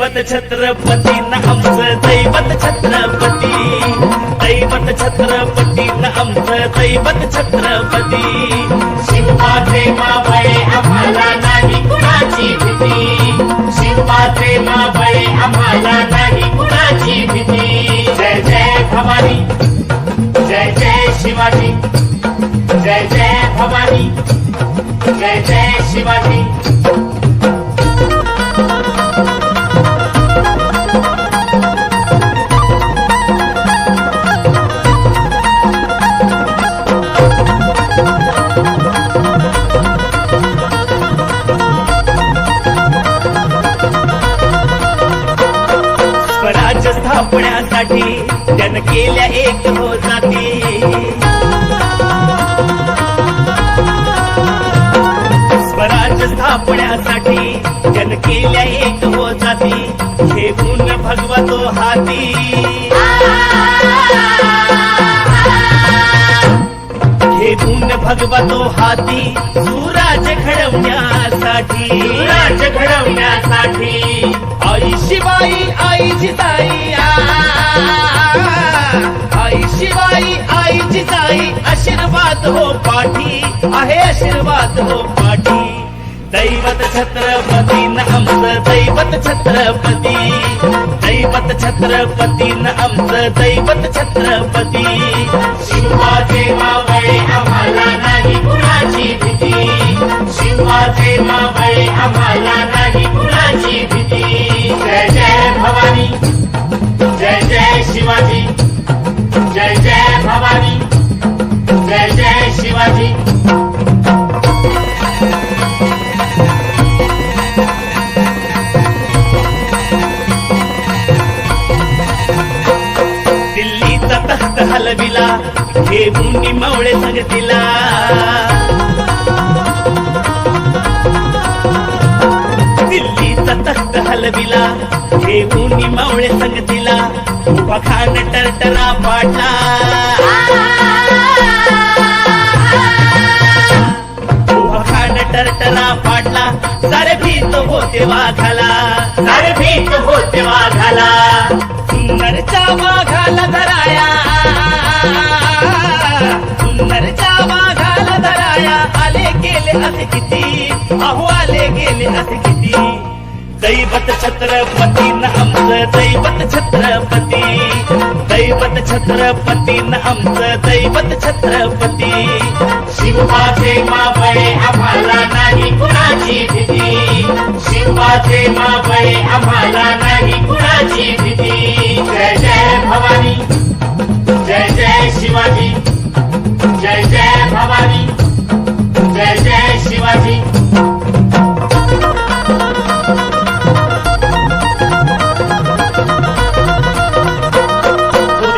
दैवत छत्रपती न आमचं दैवत छत्रपती, दैवत छत्रपती न आमचं दैवत छत्रपती. शिवबाचे मावळे आम्हाला नाही कुणाची भीती, शिवबाचे मावळे आम्हाला नाही कुणाची भीती. जय जय भवानी, जय जय शिवाजी, जय जय भवानी, जय जय शिवाजी. स्वराज्य स्थापण्यासाठी त्यानं केल्या एक हो जाती, स्वराज्य स्थापण्यासाठी त्यानं केल्या एक हो जाती. घेऊन भगवा तो हाती, घेऊन भगवा तो हाती. सुराज्य घडवण्यासाठी, राज्य घडवण्यासाठी आई शिवाई आई जिजाई, आई शिवाई आई जिजाई. आशीर्वाद हो पाठी आहे, आशीर्वाद हो पाठी. दैवत छत्रपती न आमचं दैवत छत्रपती, दैवत छत्रपती न आमचं दैवत छत्रपती. शिवबाचे मावळे आम्हाला नाही कुणाची भीती, शिवबाचे मावळे आम्हाला नाही कुणाची भीती. जय जय भवानी, जय जय शिवाजी, जय जय भवानी, जय जय शिवाजी. दिल्लीचा तख्त हलविला घेऊन मावळे संगतीला, दिल्लीचा तख्त हलविला घेऊन मावळे संगतीला. उभा खान टरटरा पाडला, उभा खान टरटरा पाडला. सारे भीत होते वाघाला, सारे भीत होते वाघाला. सुंदरच्या वाघाला धराया, सुंदरच्या वाघाला धराया. आले गेले असे किती, अहो आले गेले असे किती. दैवत छत्रपती न आमचं दैवत छत्रपती, दैवत छत्रपती न आमचं दैवत छत्रपती. शिवबाचे मावळे आम्हाला नाही कुणाची भीती, शिवबाचे मावळे आम्हाला नाही कुणाची भीती. जय जय भवानी, जय जय शिवाजी, जय जय भवानी, जय जय शिवाजी.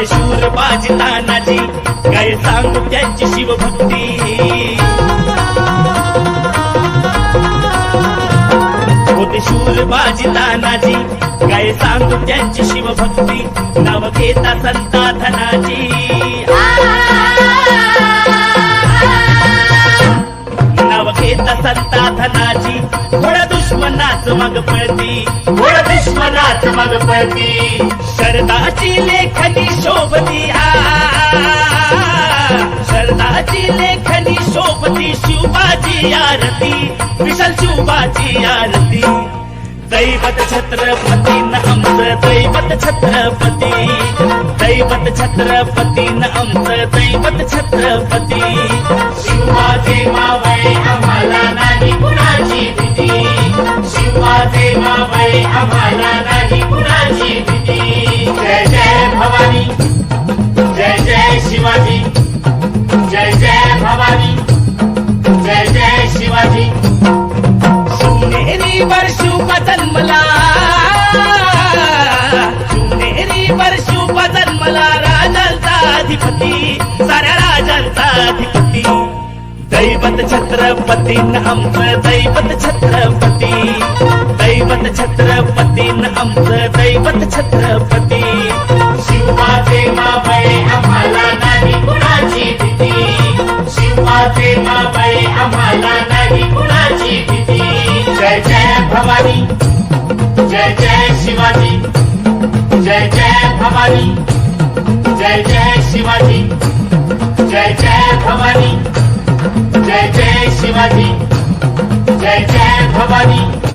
शूर बाजी तानाजी काय सांगू त्यांची शिवभक्ती, होते शूर बाजी तानाजी काय सांगू त्यांची शिवभक्ती. नाव घेता संता धनाजी, नाव घेता संता धनाजी. थोड्या दुश्मनाच मग पळती, थोडं दुश्मनाच मग पळती. शरदाची लेखनी शोभती, शरदाची लेखनी शोभती. शिवबाची आरती, विशाल शिवबाची आरती. दैवत छत्रपती न आमचं दैवत छत्रपती, दैवत छत्रपती न आमचं दैवत छत्रपती. शिवबाचे मावळे आम्हाला नाही कुणाची भीती, शिवबाचे मावळे आम्हाला नाही कुणाची भीती. जय जय भवानी, जय जय शिवाजी, जय जय भवानी, जय जय शिवाजी. शिवनेरी वर शिवबा जन्मला, शिवनेरी वर शिवबा जन्मला. राजांचा अधिपती, साऱ्या राजांचा अधिपती. दैवत छत्रपती न आमचं दैवत छत्रपती, दैवत छत्रपती न आमचं दैवत छत्रपती. शिवबाचे मावळे आम्हाला नाही कुणाची भीती, शिवबाचे मावळे आम्हाला नाही कुणाची भीती. जय जय भवानी, जय जय शिव शिवाजी जय जय भवानी जय जय शिवाजी जय जय भवानी जय जय शिवाजी जय जय भवानी